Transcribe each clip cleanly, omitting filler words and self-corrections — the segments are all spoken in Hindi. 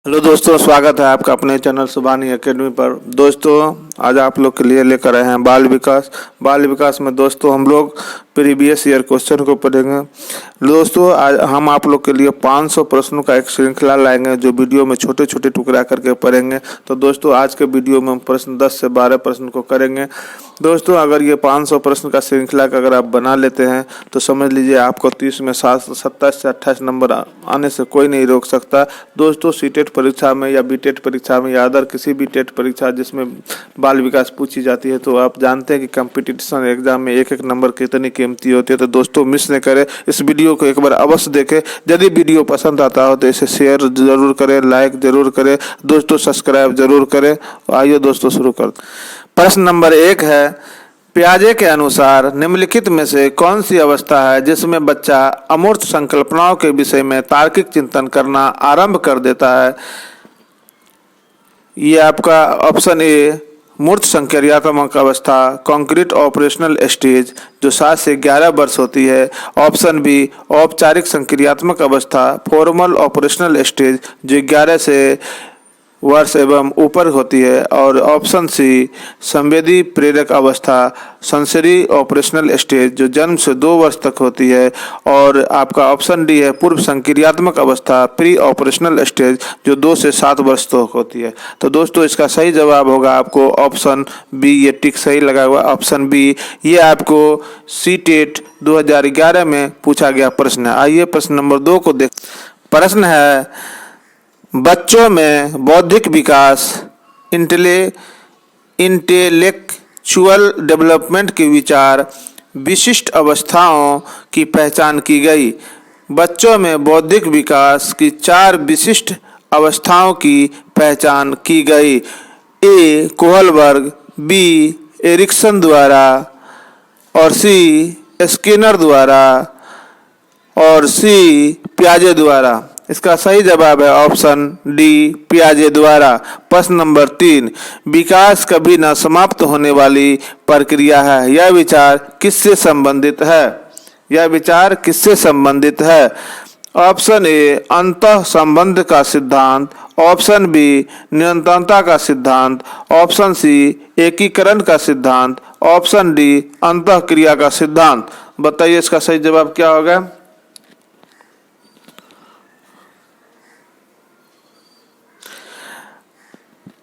हेलो दोस्तों, स्वागत है आपका अपने चैनल सुभानी एकेडमी पर। दोस्तों, आज आप लोग के लिए लेकर आए हैं बाल विकास में दोस्तों हम लोग प्रीवियस ईयर क्वेश्चन को पढ़ेंगे। दोस्तों, आज हम आप लोग के लिए 500 प्रश्नों का एक श्रृंखला लाएंगे जो वीडियो में छोटे छोटे टुकड़ा करके पढ़ेंगे। तो दोस्तों, आज के वीडियो में हम प्रश्न 10 से 12 प्रश्न को करेंगे। दोस्तों, अगर ये 500 प्रश्न का श्रृंखला का अगर आप बना लेते हैं तो समझ लीजिए आपको 30 में 27 से 28 नंबर आने से कोई नहीं रोक सकता। दोस्तों, सीटेट परीक्षा में या बीटेट परीक्षा में या अदर किसी भी टेट परीक्षा जिसमें बाल विकास पूछी जाती है तो आप जानते हैं कि कंपटीशन एग्जाम में एक एक नंबर कितनी कीमती होती है। तो दोस्तों, मिस न करें, इस वीडियो को एक बार अवश्य देखें। यदि वीडियो पसंद आता हो तो इसे शेयर जरूर करें, लाइक जरूर करें, दोस्तों सब्सक्राइब जरूर करें। आइए दोस्तों शुरू कर। प्रश्न नंबर 1 है, पियाजे के अनुसार निम्नलिखित में से कौन सी अवस्था है जिसमें बच्चा अमूर्त संकल्पनाओं के विषय में तार्किक चिंतन करना आरंभ कर देता है? ये आपका ऑप्शन ए मूर्त संक्रियात्मक अवस्था, कॉन्क्रीट ऑपरेशनल स्टेज जो 7 से 11 वर्ष होती है। ऑप्शन बी औपचारिक संक्रियात्मक अवस्था, फॉर्मल ऑपरेशनल स्टेज जो 11 से वर्ष एवं ऊपर होती है। और ऑप्शन सी संवेदी प्रेरक अवस्था, सेंसरी ऑपरेशनल स्टेज जो जन्म से 2 वर्ष तक होती है। और आपका ऑप्शन डी है पूर्व संक्रियात्मक अवस्था, प्री ऑपरेशनल स्टेज जो 2 से 7 वर्ष तक होती है। तो दोस्तों, इसका सही जवाब होगा आपको ऑप्शन बी। ये टिक सही लगा हुआ ऑप्शन बी। ये आपको सीटेट 2011 में पूछा गया प्रश्न है। आइए प्रश्न नंबर 2 को देख। प्रश्न है, बच्चों में बौद्धिक विकास इंटेलेक्चुअल डेवलपमेंट के विचार विशिष्ट अवस्थाओं की पहचान की गई। बच्चों में बौद्धिक विकास की 4 विशिष्ट अवस्थाओं की पहचान की गई। ए कोहलबर्ग, बी एरिक्सन द्वारा, और सी स्किनर द्वारा, और सी पियाजे द्वारा। इसका सही जवाब है ऑप्शन डी पियाजे द्वारा। प्रश्न नंबर 3, विकास कभी न समाप्त होने वाली प्रक्रिया है। यह विचार किससे संबंधित है? यह विचार किससे संबंधित है? ऑप्शन ए अंतः संबंध का सिद्धांत, ऑप्शन बी निरंतरता का सिद्धांत, ऑप्शन सी एकीकरण का सिद्धांत, ऑप्शन डी अंतः क्रिया का सिद्धांत। बताइए इसका सही जवाब क्या होगा?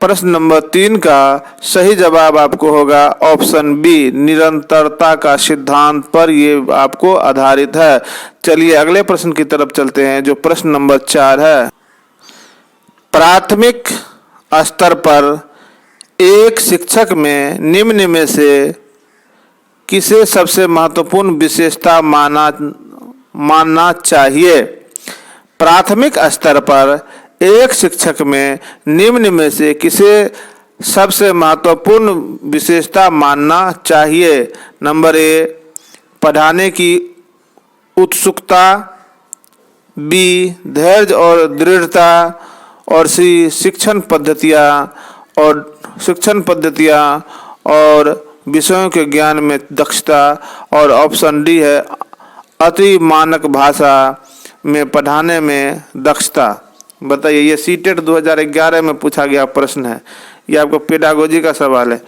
प्रश्न नंबर 3 का सही जवाब आपको होगा ऑप्शन बी निरंतरता का सिद्धांत पर ये आपको आधारित है। चलिए अगले प्रश्न की तरफ चलते हैं जो प्रश्न नंबर 4 है। प्राथमिक स्तर पर एक शिक्षक में निम्न में से किसे सबसे महत्वपूर्ण विशेषता मानना चाहिए? प्राथमिक स्तर पर एक शिक्षक में निम्न में से किसे सबसे महत्वपूर्ण विशेषता मानना चाहिए? नंबर ए पढ़ाने की उत्सुकता, बी धैर्य और दृढ़ता, और सी शिक्षण पद्धतियाँ और विषयों के ज्ञान में दक्षता, और ऑप्शन डी है अति मानक भाषा में पढ़ाने में दक्षता। बताइए, ये सीटेट 2011 में पूछा गया प्रश्न है। ये आपको पेडागोजी का सवाल है।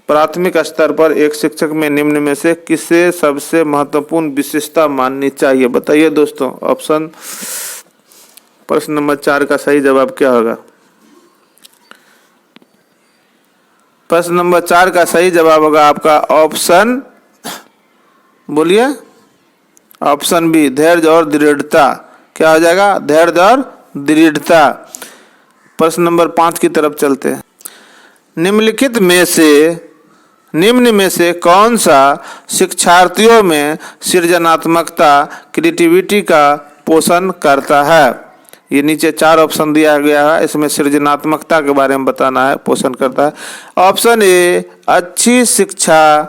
प्राथमिक स्तर पर एक शिक्षक में निम्न में से किसे सबसे महत्वपूर्ण विशेषता माननी चाहिए? बताइए दोस्तों, ऑप्शन प्रश्न नंबर 4 का सही जवाब क्या होगा? प्रश्न नंबर 4 का सही जवाब होगा आपका ऑप्शन, बोलिए, ऑप्शन बी धैर्य और दृढ़ता। क्या हो जाएगा? धैर्य और दृढ़ता। प्रश्न नंबर 5 की तरफ चलते हैं। निम्नलिखित निम्न में से कौन सा शिक्षार्थियों में सृजनात्मकता क्रिएटिविटी का पोषण करता है? ये नीचे 4 ऑप्शन दिया गया है, इसमें सृजनात्मकता के बारे में बताना है, पोषण करता है। ऑप्शन ए अच्छी शिक्षा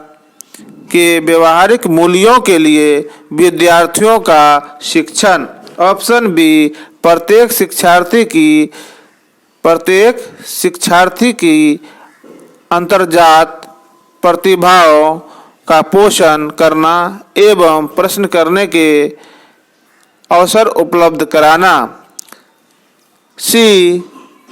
के व्यवहारिक मूल्यों के लिए विद्यार्थियों का शिक्षण, ऑप्शन बी प्रत्येक शिक्षार्थी की अंतर्जात प्रतिभाओं का पोषण करना एवं प्रश्न करने के अवसर उपलब्ध कराना, सी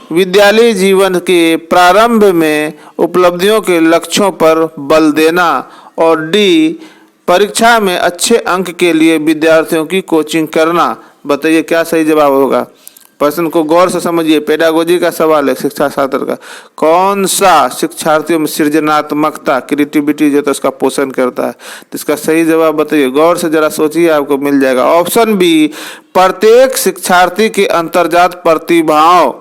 विद्यालय जीवन के प्रारंभ में उपलब्धियों के लक्ष्यों पर बल देना। और डी, परीक्षा में अच्छे अंक के लिए विद्यार्थियों की कोचिंग करना। बताइए क्या सही जवाब होगा। प्रश्न को गौर से समझिए, पेडागोजी का सवाल है, शिक्षा शास्त्र का। कौन सा शिक्षार्थियों में सृजनात्मकता, क्रिएटिविटी जो तो उसका पोषण करता है। तो इसका सही जवाब बताइए, गौर से जरा सोचिए, आपको मिल जाएगा। ऑप्शन बी, प्रत्येक शिक्षार्थी के अंतर्जात प्रतिभाओं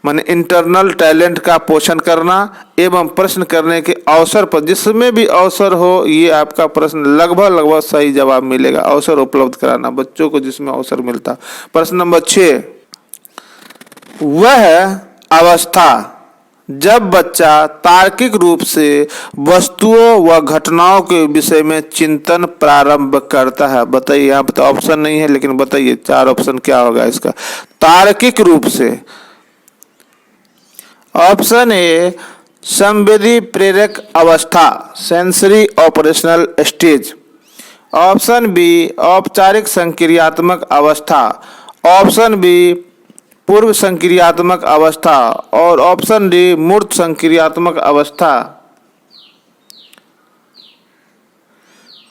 माने इंटरनल टैलेंट का पोषण करना एवं प्रश्न करने के अवसर पर, जिसमें भी अवसर हो, ये आपका प्रश्न लगभग सही जवाब मिलेगा। अवसर उपलब्ध कराना बच्चों को जिसमें अवसर मिलता। प्रश्न नंबर 6, वह अवस्था जब बच्चा तार्किक रूप से वस्तुओं व घटनाओं के विषय में चिंतन प्रारंभ करता है। बताइए, यहाँ पर तो ऑप्शन नहीं है, लेकिन बताइए 4 ऑप्शन क्या होगा इसका। तार्किक रूप से, ऑप्शन ए संवेदी प्रेरक अवस्था, sensory operational stage. Option B औपचारिक संक्रियात्मक अवस्था। ऑप्शन बी पूर्व संक्रियात्मक अवस्था। और ऑप्शन डी मूर्त संक्रियात्मक अवस्था।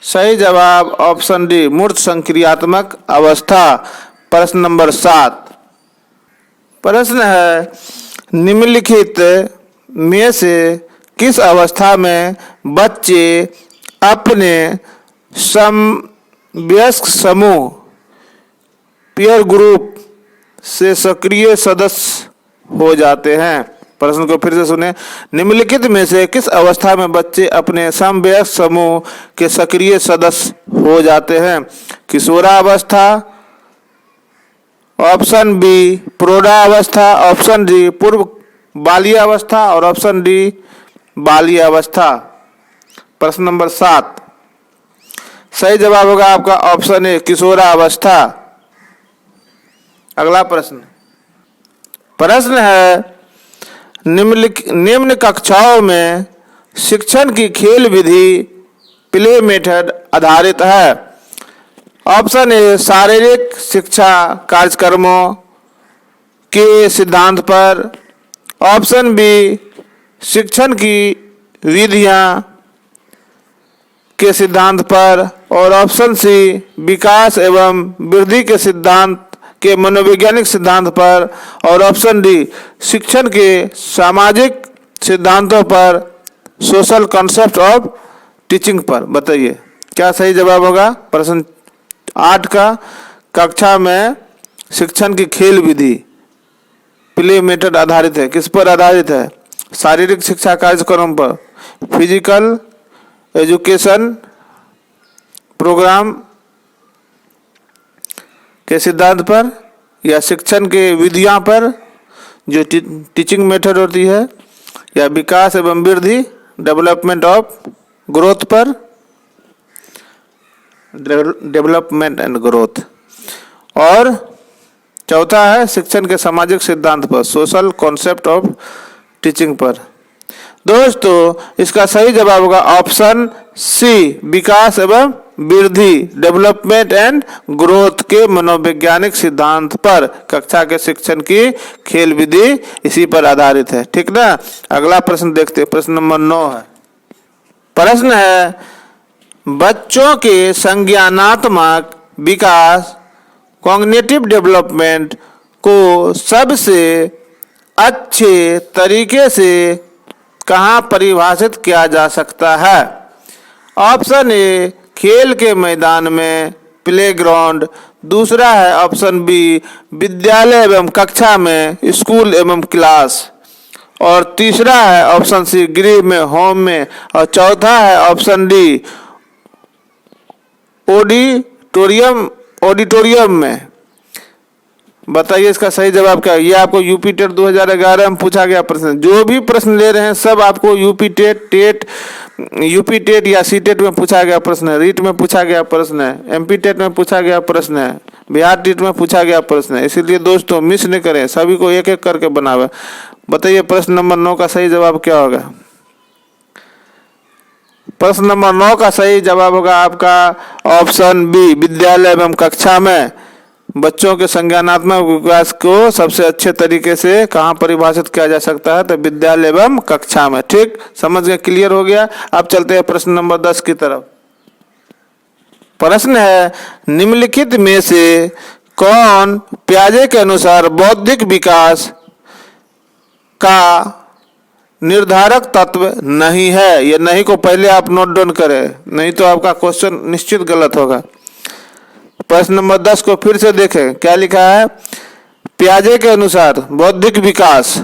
सही जवाब ऑप्शन डी मूर्त संक्रियात्मक अवस्था। प्रश्न नंबर 7, प्रश्न है, निम्नलिखित में से किस अवस्था में बच्चे अपने समवयस्क समूह पीयर ग्रुप से सक्रिय सदस्य हो जाते हैं। प्रश्न को फिर से सुने, निम्नलिखित में से किस अवस्था में बच्चे अपने समवयस्क समूह के सक्रिय सदस्य हो जाते हैं। किशोरावस्था, ऑप्शन बी प्रौढ़ावस्था, ऑप्शन डी पूर्व बाल्यावस्था और ऑप्शन डी बाल्यावस्था। प्रश्न नंबर 7, सही जवाब होगा आपका ऑप्शन ए किशोरावस्था। अगला प्रश्न है, निम्न कक्षाओं में शिक्षण की खेल विधि प्ले मेथड आधारित है। ऑप्शन ए शारीरिक शिक्षा कार्यक्रमों के सिद्धांत पर। ऑप्शन बी शिक्षण की विधियां के सिद्धांत पर। और ऑप्शन सी विकास एवं वृद्धि के सिद्धांत के मनोवैज्ञानिक सिद्धांत पर। और ऑप्शन डी शिक्षण के सामाजिक सिद्धांतों पर, सोशल कॉन्सेप्ट ऑफ टीचिंग पर। बताइए क्या सही जवाब होगा। प्रश्न 8 का, कक्षा में शिक्षण की खेल विधि प्ले मेथड आधारित है, किस पर आधारित है। शारीरिक शिक्षा कार्यक्रम पर, फिजिकल एजुकेशन प्रोग्राम के सिद्धांत पर, या शिक्षण के विधियां पर जो टीचिंग मेथड होती है, या विकास एवं वृद्धि डेवलपमेंट ऑफ ग्रोथ पर, डेवलपमेंट एंड ग्रोथ। और चौथा है शिक्षण के सामाजिक सिद्धांत पर, सोशल कॉन्सेप्ट ऑफ टीचिंग पर। दोस्तों इसका सही जवाब होगा ऑप्शन सी विकास एवं वृद्धि डेवलपमेंट एंड ग्रोथ के मनोवैज्ञानिक सिद्धांत पर कक्षा के शिक्षण की खेल विधि इसी पर आधारित है। ठीक ना। अगला प्रश्न देखते हैं, प्रश्न नंबर 9 है। प्रश्न है, बच्चों के संज्ञानात्मक विकास कॉग्निटिव डेवलपमेंट को सबसे अच्छे तरीके से कहाँ परिभाषित किया जा सकता है। ऑप्शन ए खेल के मैदान में, प्लेग्राउंड। दूसरा है ऑप्शन बी विद्यालय एवं कक्षा में, स्कूल एवं क्लास। और तीसरा है ऑप्शन सी गृह में, होम में। और चौथा है ऑप्शन डी ऑडिटोरियम में। बताइए इसका सही जवाब क्या है। ये आपको यूपी टेट 2011 में पूछा गया प्रश्न। जो भी प्रश्न ले रहे हैं सब आपको यूपी टेट या सी टेट में पूछा गया प्रश्न है, रीट में पूछा गया प्रश्न है, एमपी टेट में पूछा गया प्रश्न है, बिहार टेट में पूछा गया प्रश्न है। इसीलिए दोस्तों मिस नहीं करें, सभी को एक एक करके बनावे। बताइए प्रश्न नंबर 9 का सही जवाब क्या होगा। प्रश्न नंबर 9 का सही जवाब होगा आपका ऑप्शन बी विद्यालय एवं कक्षा में। बच्चों के संज्ञानात्मक विकास को सबसे अच्छे तरीके से कहाँ परिभाषित किया जा सकता है? तो विद्यालय एवं कक्षा में। ठीक, समझ गए, क्लियर हो गया। अब चलते हैं प्रश्न नंबर 10 की तरफ। प्रश्न है, निम्नलिखित में से कौन पियाजे के अनुसार बौद्धिक विकास का निर्धारक तत्व नहीं है? ये नहीं को पहले आप नोट डाउन करें, नहीं तो आपका क्वेश्चन निश्चित गलत होगा। प्रश्न नंबर 10 को फिर से देखें, क्या लिखा है? पियाजे के अनुसार बौद्धिक विकास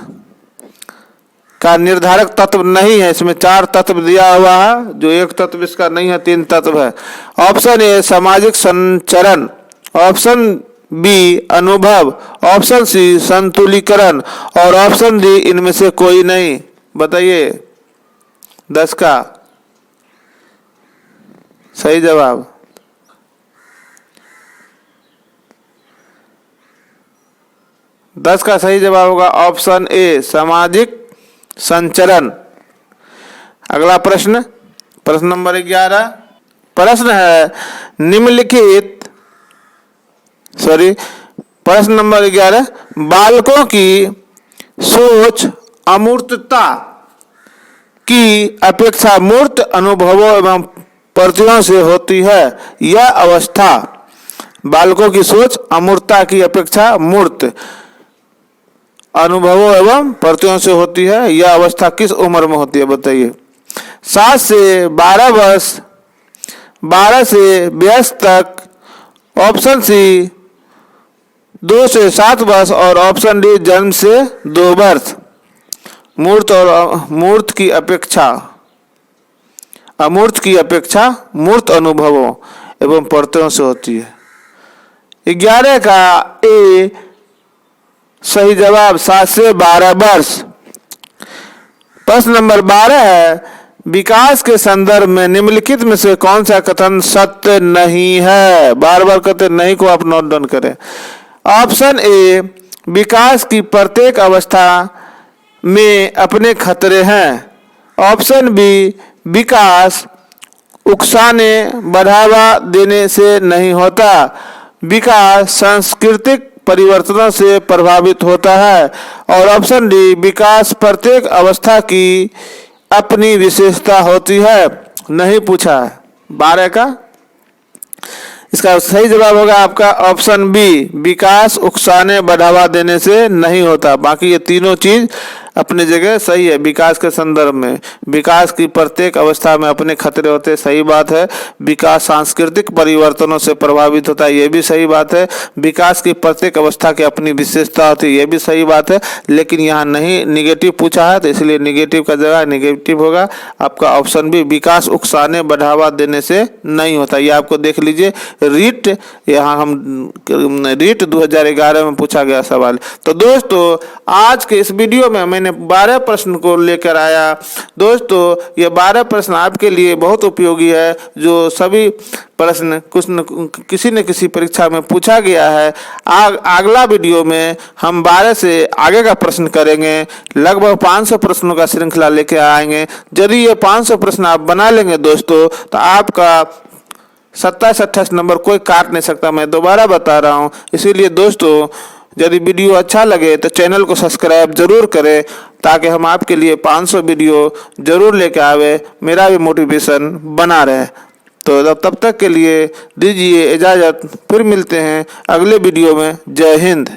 का निर्धारक तत्व नहीं है। इसमें 4 तत्व दिया हुआ है, जो एक तत्व इसका नहीं है, 3 तत्व है। ऑप्शन ए सामाजिक संचरण, ऑप्शन बी अनुभव, ऑप्शन सी संतुलीकरण और ऑप्शन डी इनमें से कोई नहीं। बताइए 10 का सही जवाब। दस का सही जवाब होगा ऑप्शन ए सामाजिक संचरण। अगला प्रश्न, प्रश्न नंबर 11। प्रश्न है, निम्नलिखित प्रश्न नंबर 11, बालकों की सोच अमूर्तता की अपेक्षा मूर्त अनुभवों एवं प्रतियों से होती है। यह अवस्था, बालकों की सोच अमूर्तता की अपेक्षा मूर्त अनुभवों एवं प्रतियों से होती है। यह अवस्था किस उम्र में होती है? बताइए। 7 से 12 वर्ष, 12 से 22 तक, ऑप्शन सी 2 से 7 वर्ष और ऑप्शन डी जन्म से 2 वर्ष। मूर्त और मूर्त की अपेक्षा, अमूर्त की अपेक्षा मूर्त अनुभवों एवं प्रतियों से होती है। 11 का ए सही जवाब 7 से 12 वर्ष। प्रश्न नंबर 12 है, विकास के संदर्भ में निम्नलिखित में से कौन सा कथन सत्य नहीं है? बार बार कहते नहीं को आप नोट डाउन करें। ऑप्शन ए, विकास की प्रत्येक अवस्था में अपने खतरे हैं। ऑप्शन बी, विकास उकसाने बढ़ावा देने से नहीं होता, विकास सांस्कृतिक परिवर्तनों से प्रभावित होता है। और ऑप्शन डी, विकास प्रत्येक अवस्था की अपनी विशेषता होती है। नहीं पूछा है। 12 का इसका सही जवाब होगा आपका ऑप्शन बी, विकास उकसाने बढ़ावा देने से नहीं होता। बाकी ये तीनों चीज अपनी जगह सही है। विकास के संदर्भ में विकास की प्रत्येक अवस्था में अपने खतरे होते, सही बात है। विकास सांस्कृतिक परिवर्तनों से प्रभावित होता है, ये भी सही बात है। विकास की प्रत्येक अवस्था की अपनी विशेषता होती है, ये भी सही बात है। लेकिन यहाँ नहीं निगेटिव पूछा है, तो इसलिए निगेटिव का जगह निगेटिव होगा आपका ऑप्शन बी, विकास उकसाने बढ़ावा देने से नहीं होता। ये आपको देख लीजिए, रीट यहाँ हम रीट 2011 में पूछा गया सवाल। तो दोस्तों आज के इस वीडियो में मैंने 12 प्रश्न को लेकर आया। दोस्तों ये 12 प्रश्न आपके लिए बहुत उपयोगी है, जो सभी प्रश्न किसी न किसी परीक्षा में पूछा गया है। अगला वीडियो में हम 12 से आगे का प्रश्न करेंगे, लगभग 500 प्रश्नों का श्रृंखला लेकर आएंगे। यदि ये 500 प्रश्न आप बना लेंगे दोस्तों, तो आपका 27-28 नंबर कोई काट नहीं सकता। मैं दोबारा बता रहा हूँ। इसीलिए दोस्तों यदि वीडियो अच्छा लगे तो चैनल को सब्सक्राइब जरूर करें, ताकि हम आपके लिए 500 वीडियो जरूर लेके आवे, मेरा भी मोटिवेशन बना रहे। तो तब तक के लिए दीजिए इजाज़त, फिर मिलते हैं अगले वीडियो में। जय हिंद।